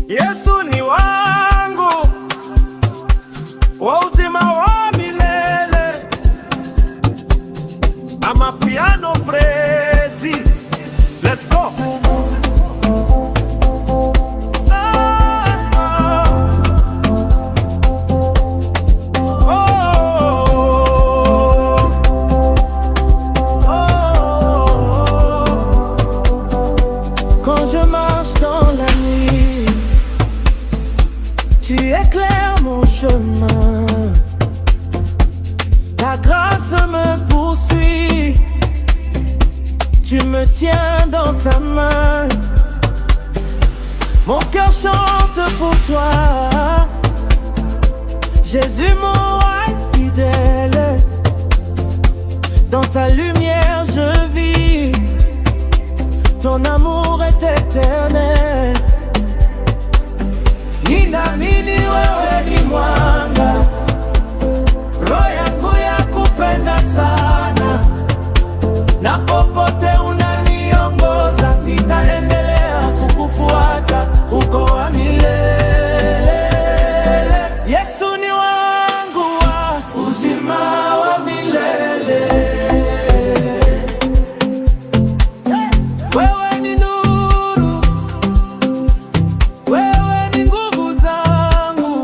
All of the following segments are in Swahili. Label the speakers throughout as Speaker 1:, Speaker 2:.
Speaker 1: Yesu ni wangu, wa uzima wa milele. Amapiano praise. Let's go.
Speaker 2: Quand je marche dans la nuit, tu éclaires mon chemin. Ta grâce me poursuit, tu me tiens dans ta main. Mon cœur chante pour toi, Jésus mon roi fidèle. Dans ta lumière je vis, ton amour est éternel. Ninaamini wewe ni mwanga, roho yangu yakupenda sana, na popote unaniongoza nitaendelea kukufuata uko wa milele. Yesu ni wangu wa uzima wa milele. Wewe ni nuru, wewe ni nguvu zangu,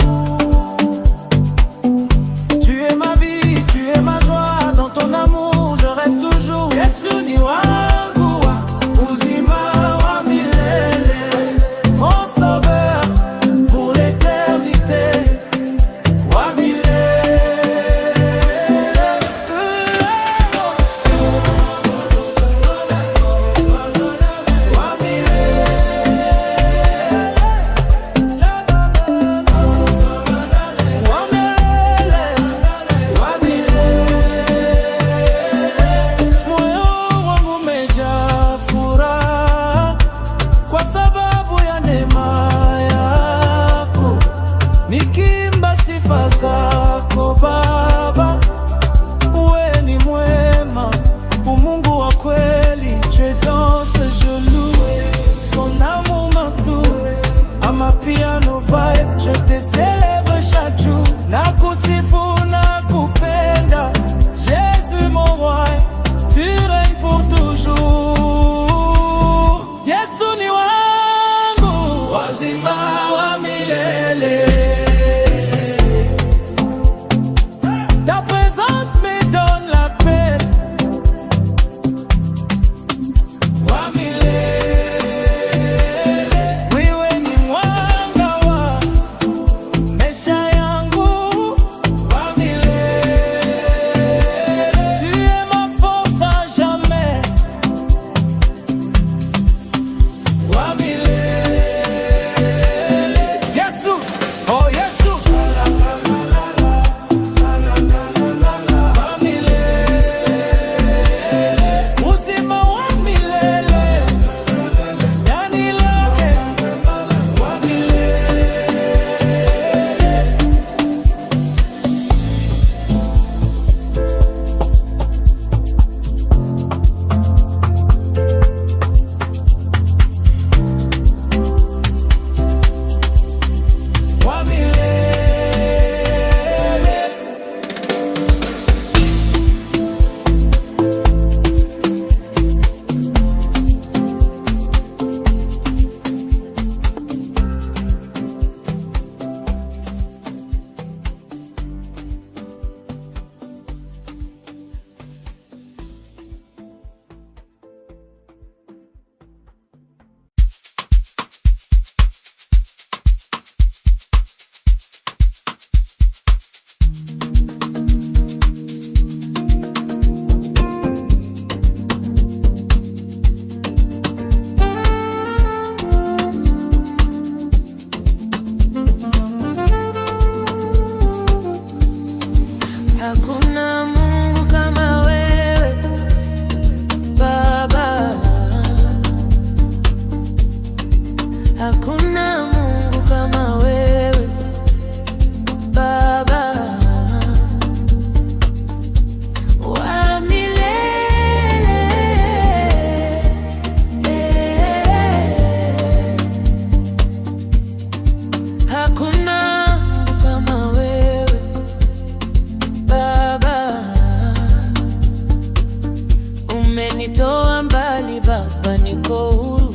Speaker 2: umenitoa mbali Baba, niko huru.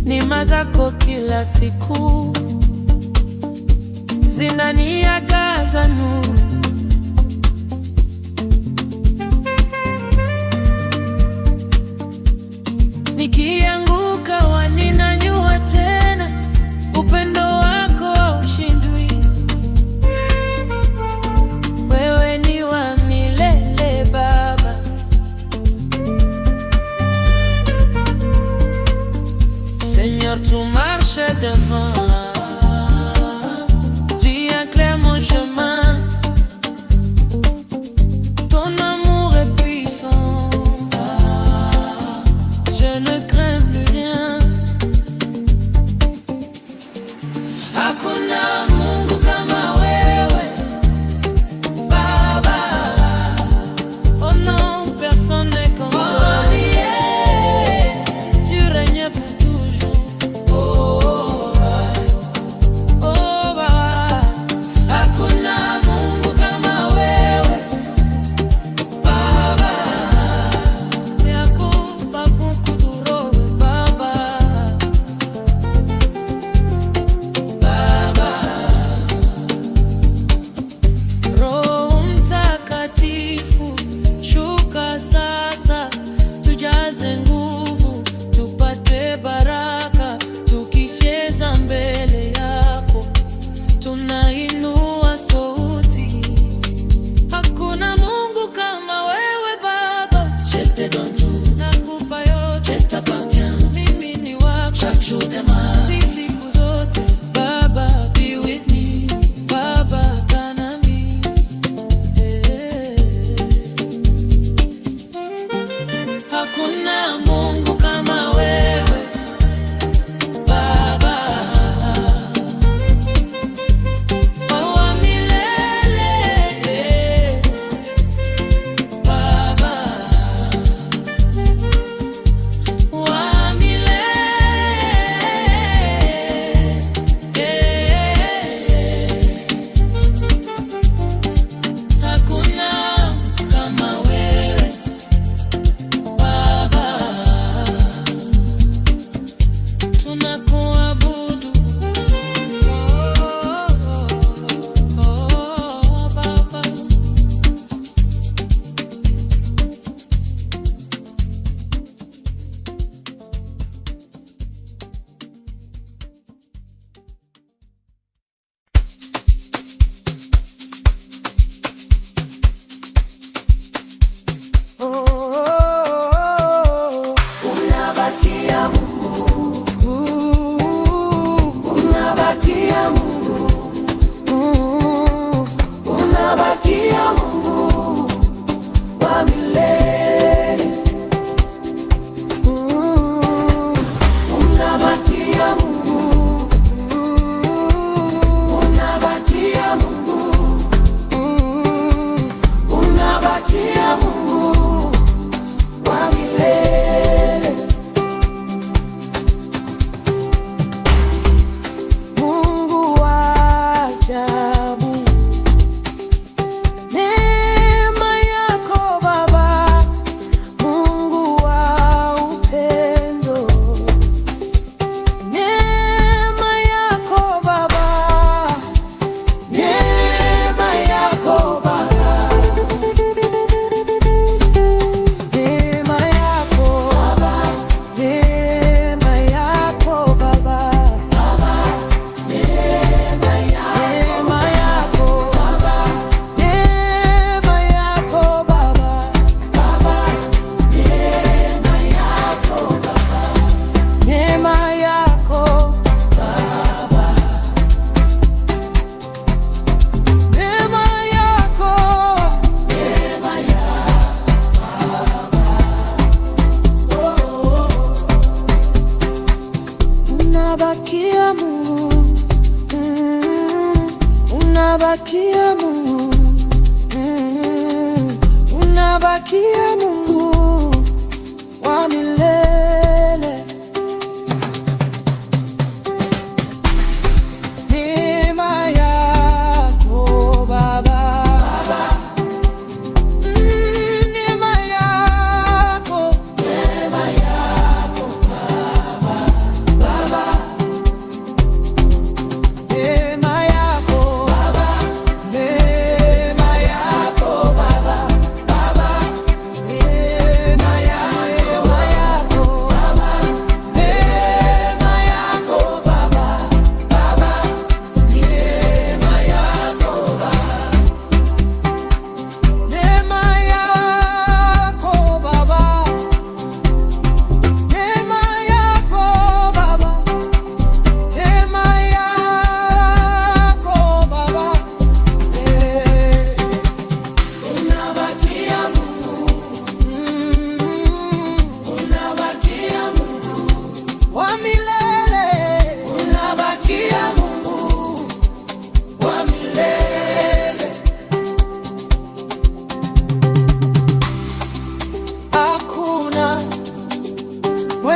Speaker 2: Neema zako kila siku zinaniangaza nuru. Nikianguka waninanyua tena, upendo wako haushindwi. Wewe ni wa milele Baba. Seigneur, tu marches devant, tu éclaires mon chemin. Ton amour est puissant, je ne crains plus rien. Hakuna Mungu kama wewe Baba. Oh non, personne n'est comme toi. Tu règnes pour toujours. Oh Baba. Hakuna Mungu kama wewe Baba. Yako bakukuduro Baba. Roho Mtakatifu, shuka sasa, tujaze nguvu, tupate baraka. Tukicheza mbele yako, tunainua sauti. Hakuna Mungu kama wewe Baba. Je te donne tout, nakupa yote, je t'appartiens. Mimi ni wako, chaque jour de ma vie, siku zote. Baba, be with me. Baba, kaa nami. Hakuna Mungu kama wewe Baba. Wa milele Baba. Wa milele. Hakuna kama wewe Baba.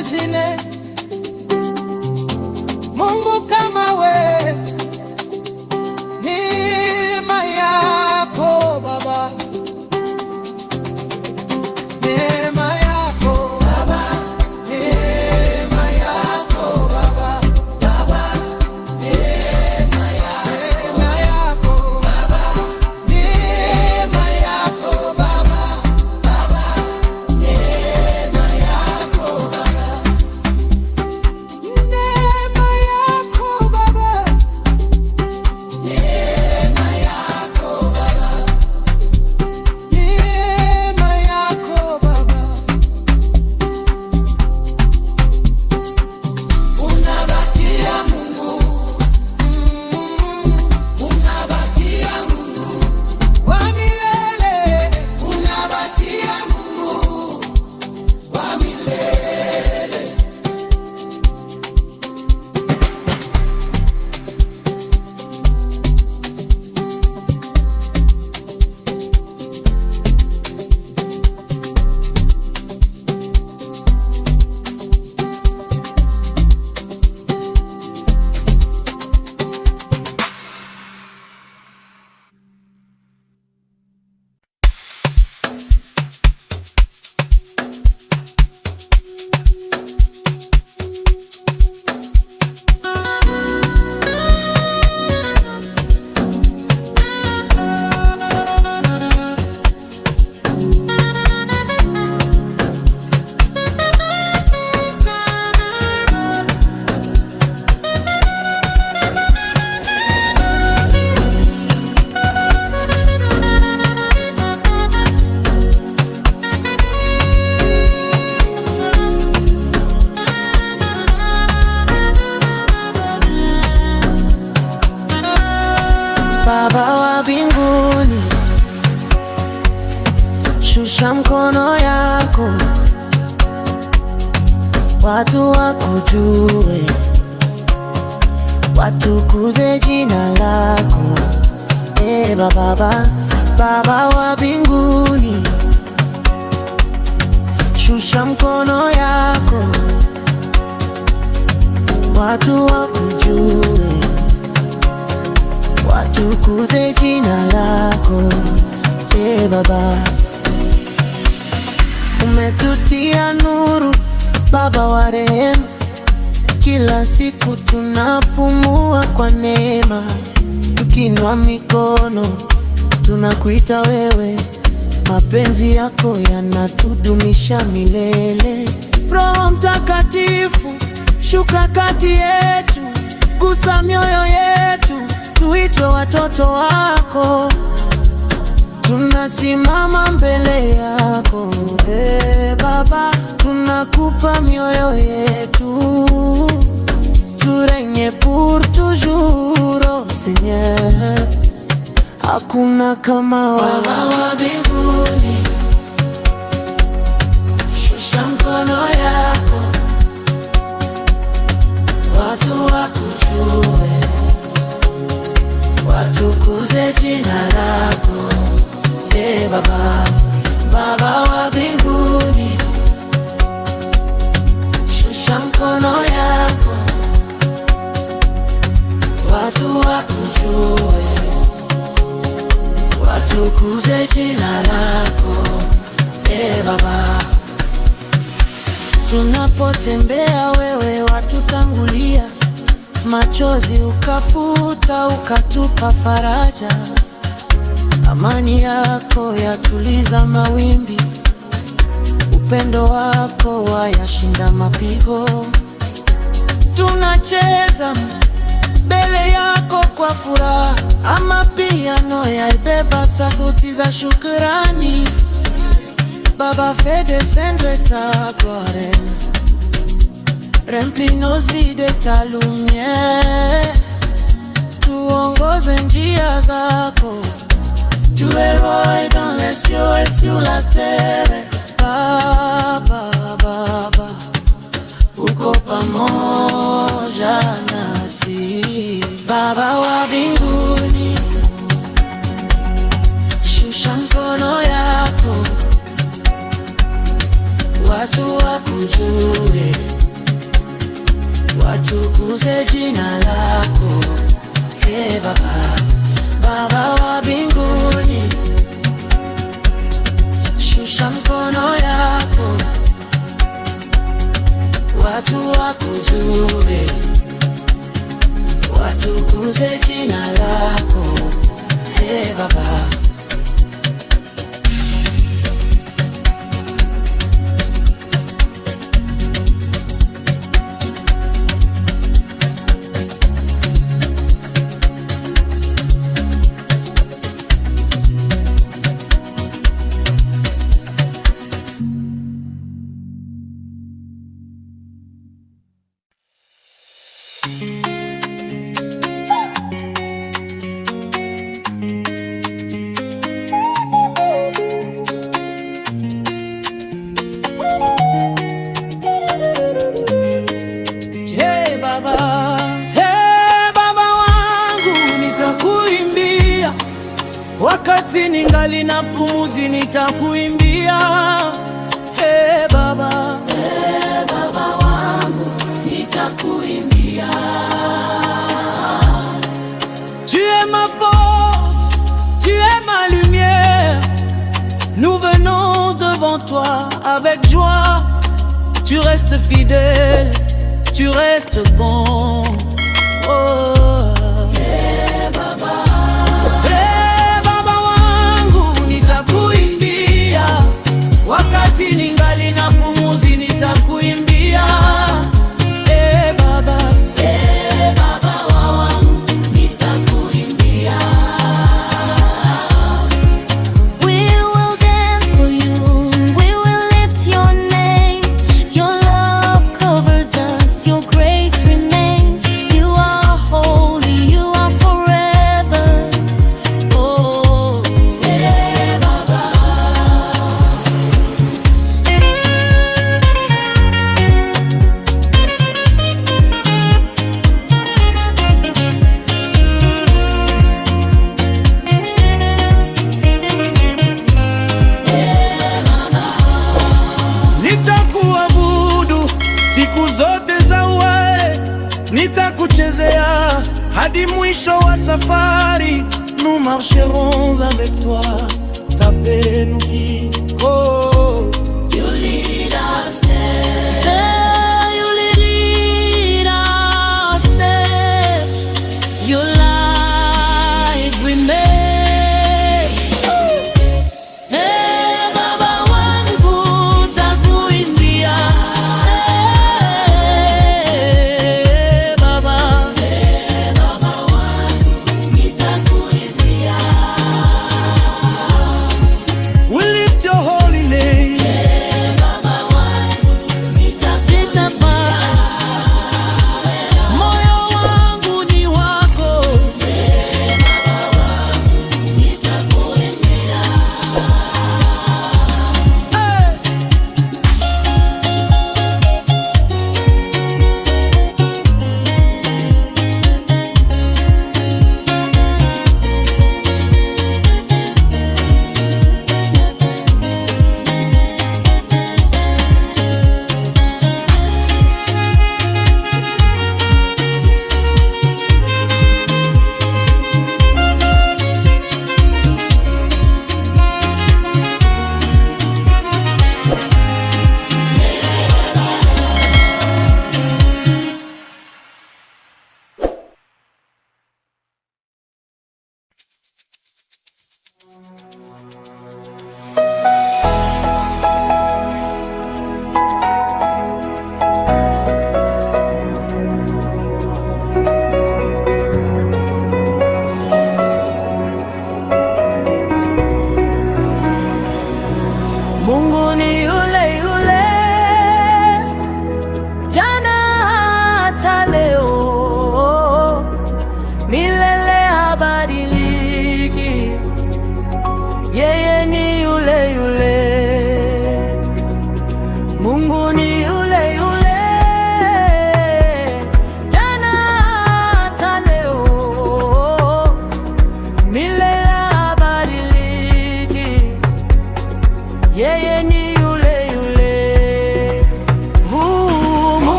Speaker 2: imagine Mungu kama we, neema yako Baba, neema yako Baba, neema yako Baba, Baba, neema yako Baba, neema yako Baba, Baba, neema yako Baba, neema yako Baba, neema yako Baba, neema yako Baba, unabakia Mungu, unabakia Mungu wa milele, unabakia Mungu wa milele.
Speaker 3: Baba wa mbinguni, shusha mkono yako, watu wakujue, watukuze jina lako. Baba, Baba wa mbinguni, shusha mkono yako, watu wakujue, watukuze jina lako. Baba, umetutia nuru, Baba wa rehema, kila siku tunapumua kwa neema, tukinua mikono tunakuita wewe, mapenzi yako yanatudumisha milele. Roho Mtakatifu, shuka kati yetu, gusa mioyo yetu, tuitwe watoto wako, tunasimama mbele yako. Baba, tunakupa mioyo yetu, tu règnes pour toujours, oh Seigneur, hakuna kama wewe. Baba wa mbinguni, shusha mkono yako, watu wakujue, watukuze jina lako. Baba, Baba wa mbinguni, shusha mkono yako, watu wakujue, watukuze jina lako. Baba, tunapotembea wewe watutangulia, machozi ukafuta, ukatupa faraja. Amani yako yatuliza mawimbi, upendo wako wayashinda mapigo. Tunacheza mbele yako kwa furaha, amapiano yaibeba sauti za shukrani. Baba, fais descendre ta gloire, remplis nos vies de ta lumière, tuongoze njia zako. Tu es roi dans les cieux et sur la terre. Baba, Baba, uko pamoja nasi. Baba wa mbinguni, shusha mkono yako, watu watu wakujue, watukuze jina lako. Ee Baba, Baba wa mbinguni, shusha mkono yako, watu wakujue, watukuze jina lako. Ee Baba,
Speaker 2: wakati ningali na pumuzi nitakuimbia. Hey Baba, hey Baba wangu nitakuimbia. Tu es ma force, tu es ma lumière. Nous venons devant toi avec joie. Tu restes fidèle, tu restes bon. Oh. Wakati ningali na pumuzi nitakuimbia. Eh Baba, eh Baba wangu nitakuimbia.
Speaker 4: We will dance for you, we will lift your name. Your love covers us, your grace remains. You are holy, you are forever. Oh,
Speaker 2: eh Baba.
Speaker 1: Nitakuabudu siku zote za uhai, nitakuchezea hadi mwisho wa safari. Nous marcherons avec toi, ta paix nous guide. Oh,
Speaker 2: You lead our steps.
Speaker 4: hey, you lead our steps. Your life remains.
Speaker 2: Hey Baba wangu nitakuimbia.
Speaker 4: Hey, Baba,
Speaker 2: Hey Baba wangu nitakuimbia.
Speaker 1: we lift your holy name.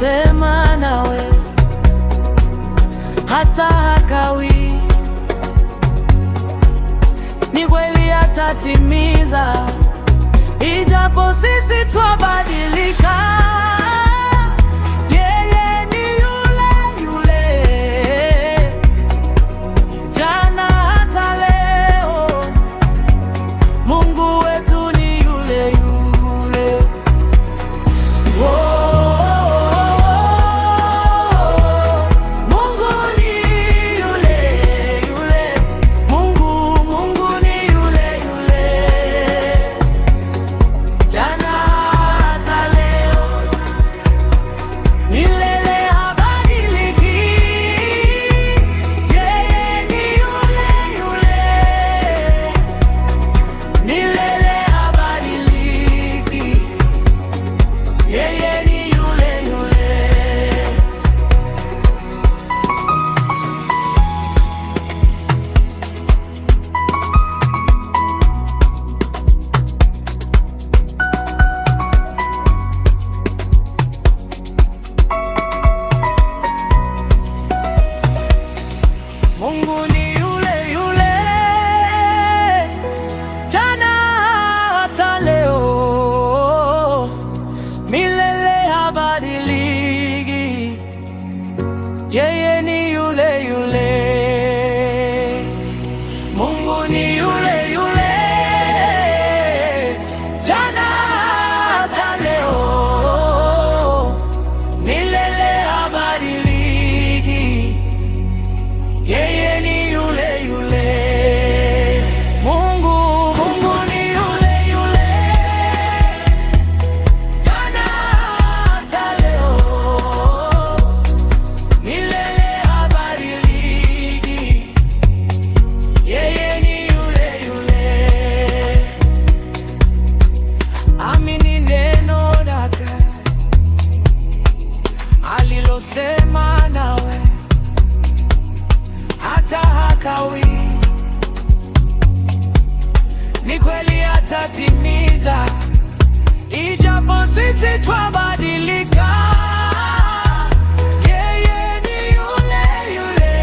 Speaker 2: alilosema nawe hata hakawi, ni kweli atatimiza, ijapo sisi twabadilika. Yeye ni yule yule, jana hata leo. Mungu wetu ni yule yule. Mungu ni yule yule. Mungu ni yule yule, jana hata leo, milele habadiliki. Yeye ni yule yule, milele habadiliki. Yeye ni yule yule. Mungu ni yule yule, jana hata leo, milele habadiliki. Yeye ni yule yule. Mungu ni yule yule, jana hata leo, milele habadiliki. Yeye ni yule yule. Mungu ni yule yule, jana hata leo, milele habadiliki. Yeye ni yule yule. Amini neno lake alilosema nawe hata hakawi, ni kweli atatimiza, ijapo sisi twabadilika. Yeye ni yule yule,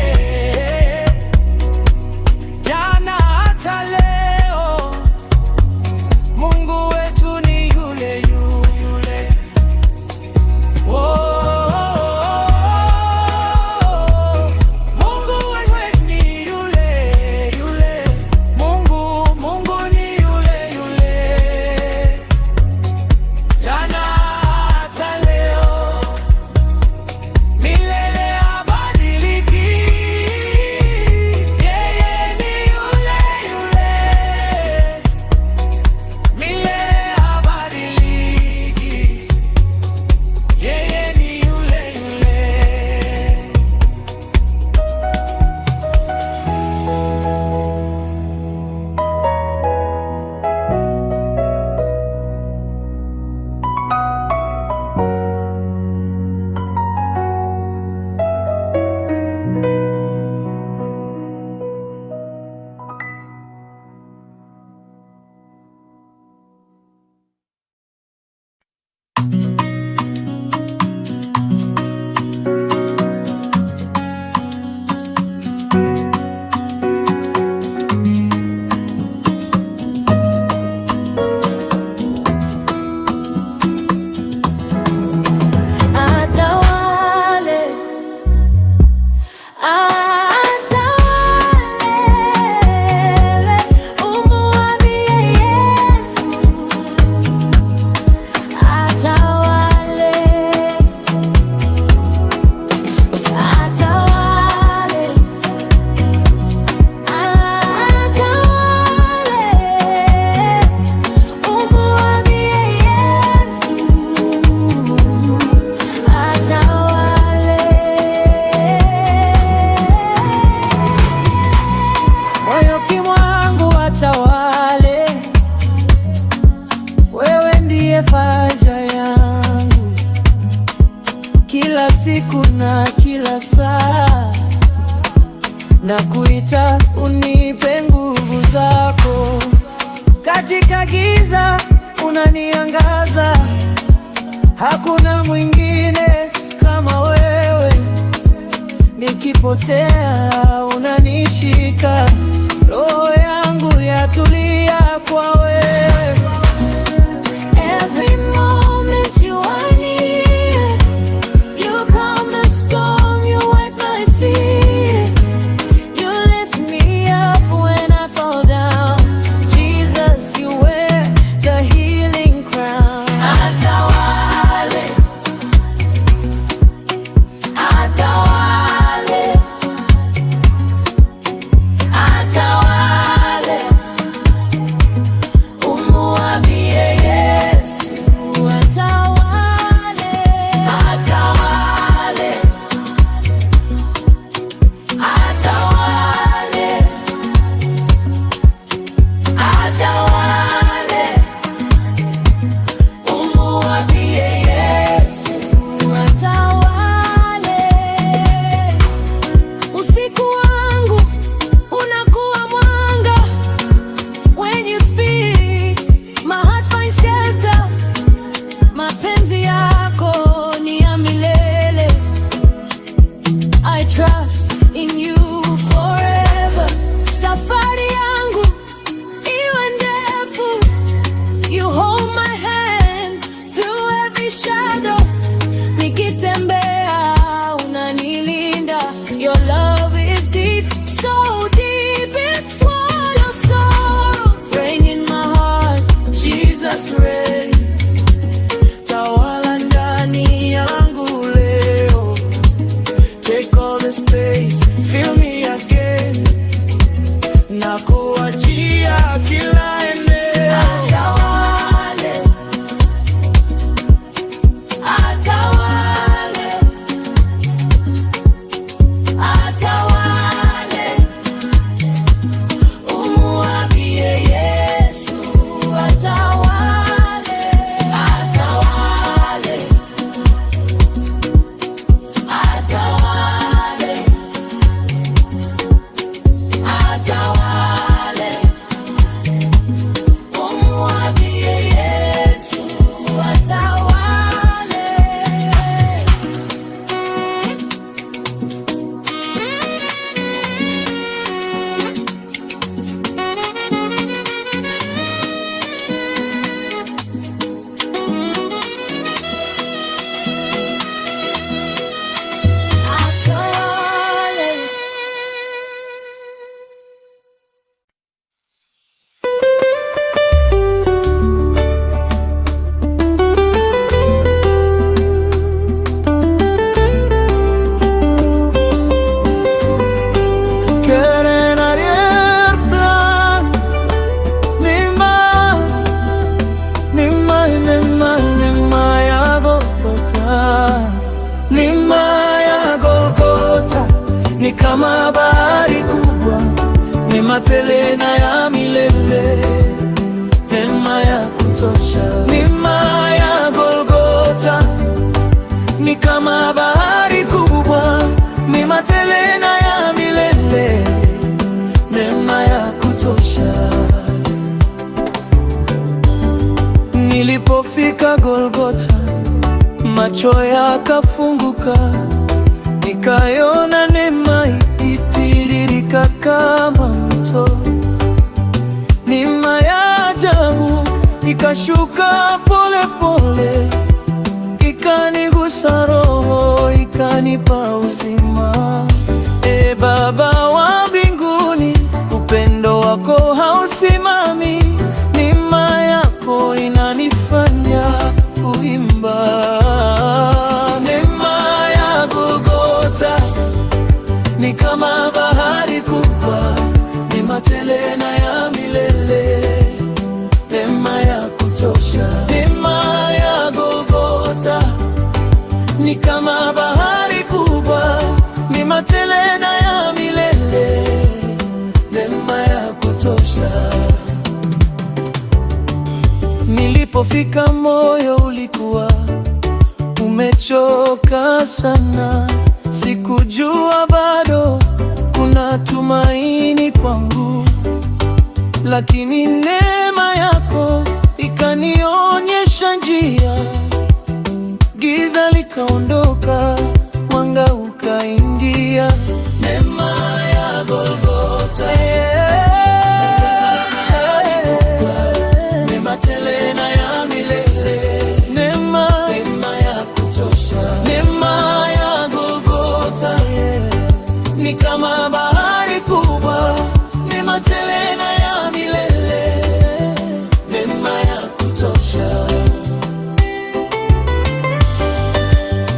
Speaker 2: jana hata leo. Mungu wetu ni yule yule. Mungu wewe ni yule yule. Mungu ni yule yule, jana hata leo,
Speaker 1: na kuachia kila eneo.
Speaker 2: Atawale, atawale, atawale, umuambie Yesu atawale, atawale, atawale, atawale, umuambie Yesu atawale. Atawale.
Speaker 1: Querer arrière-plan, Nima ya Golgotha, Nima ya Golgotha ni kama bahari kubwa, neema tele na ya milele, neema ya kutosha. Nima ya Golgotha ni kama bahari kubwa, neema tele na ya milele, neema ya kutosha. Nilipofika Golgotha, macho yakafunguka, nikaiona neema ikitiririka kama mto. Neema ya ajabu ikashuka pole pole, ikanigusa roho, ikanipa uzima. E Baba wa mbinguni, upendo wako hausimami, neema yako inanifanya kuimba. Neema ya Golgotha ni kama bahari kubwa, neema tele na ya milele, neema ya kutosha. Neema ya Golgotha ni kama bahari kubwa, neema tele na ya milele, neema ya kutosha. Nilipofika moyo ulikuwa umechoka sana, sikujua bado kuna tumaini kwangu, lakini neema yako ikanionyesha njia. Giza likaondoka, mwanga ukaingia. Neema ya Golgotha, neema tele na ya milele, neema ya kutosha. Neema ya Golgotha ni kama bahari kubwa, neema tele na ya milele, neema ya kutosha.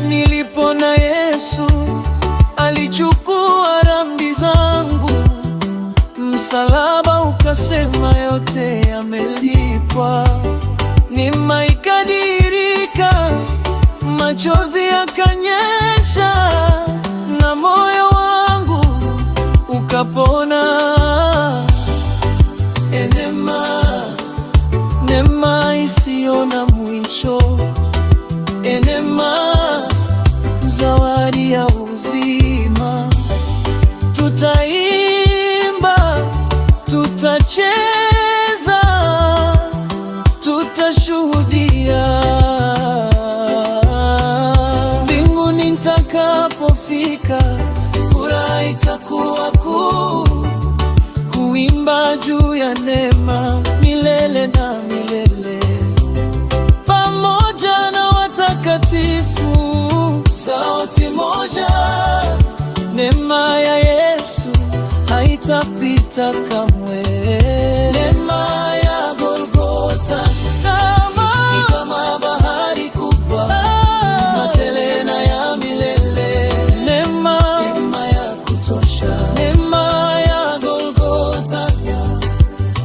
Speaker 1: Nilipona Yesu alichukua dhambi zangu, msalaba ukasema yote yamelipwa. Neema ikadirika, machozi yakanyesha, na moyo wangu ukapona. Neema, neema isiyo na mwisho, neema zawadi ya uzima. Tutaimba, tutacheza, tutashuhudia. Mbinguni nitakapofika, furaha itakuwa kuu, kuimba juu ya neema milele na milele, pamoja na watakatifu, sauti moja. Neema ya Yesu haitapita kamwe. Neema ya Golgotha ni kama bahari kubwa, neema tele na ya milele, neema ya kutosha. Neema ya Golgotha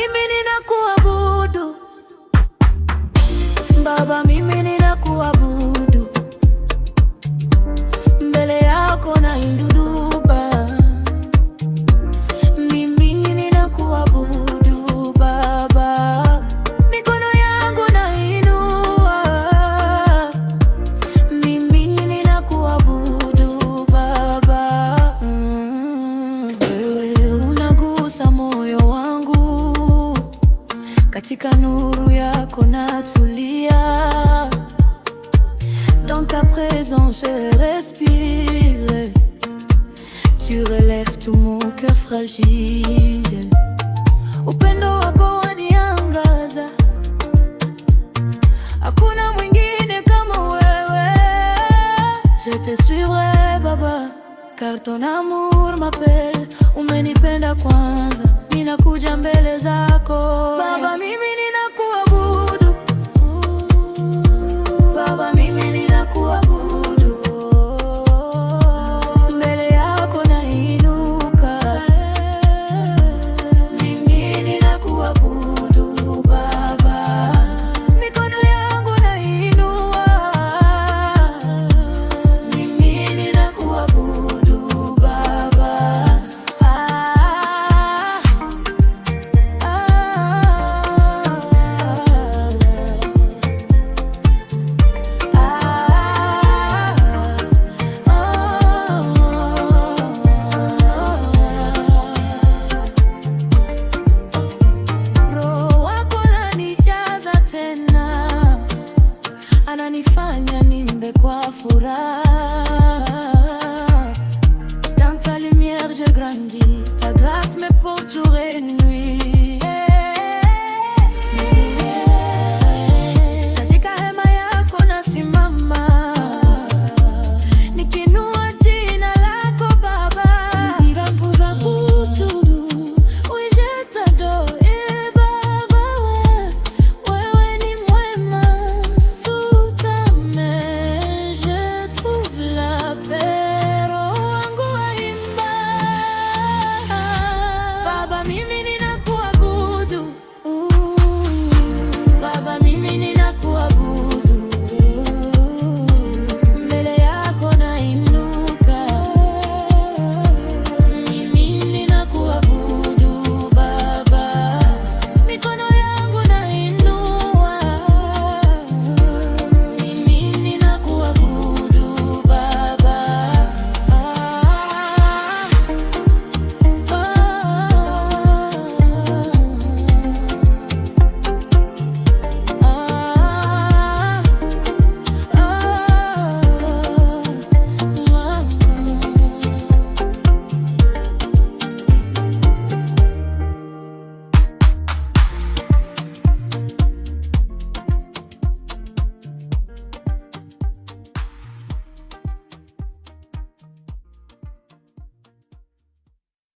Speaker 2: mimi ninakuabudu. Baba, mimi ninakuabudu. Mbele yako nainuka. Mimi ninakuabudu Baba. Mikono yangu nainua. Mimi ninakuabudu Baba. Wewe unagusa moyo wangu. Katika nuru yako natulia. Dans ta présence je respire. Tu relèves tout mon cœur fragile. Upendo wako waniangaza. Hakuna mwingine kama wewe. Je te suivrai Baba, car ton amour m'appelle.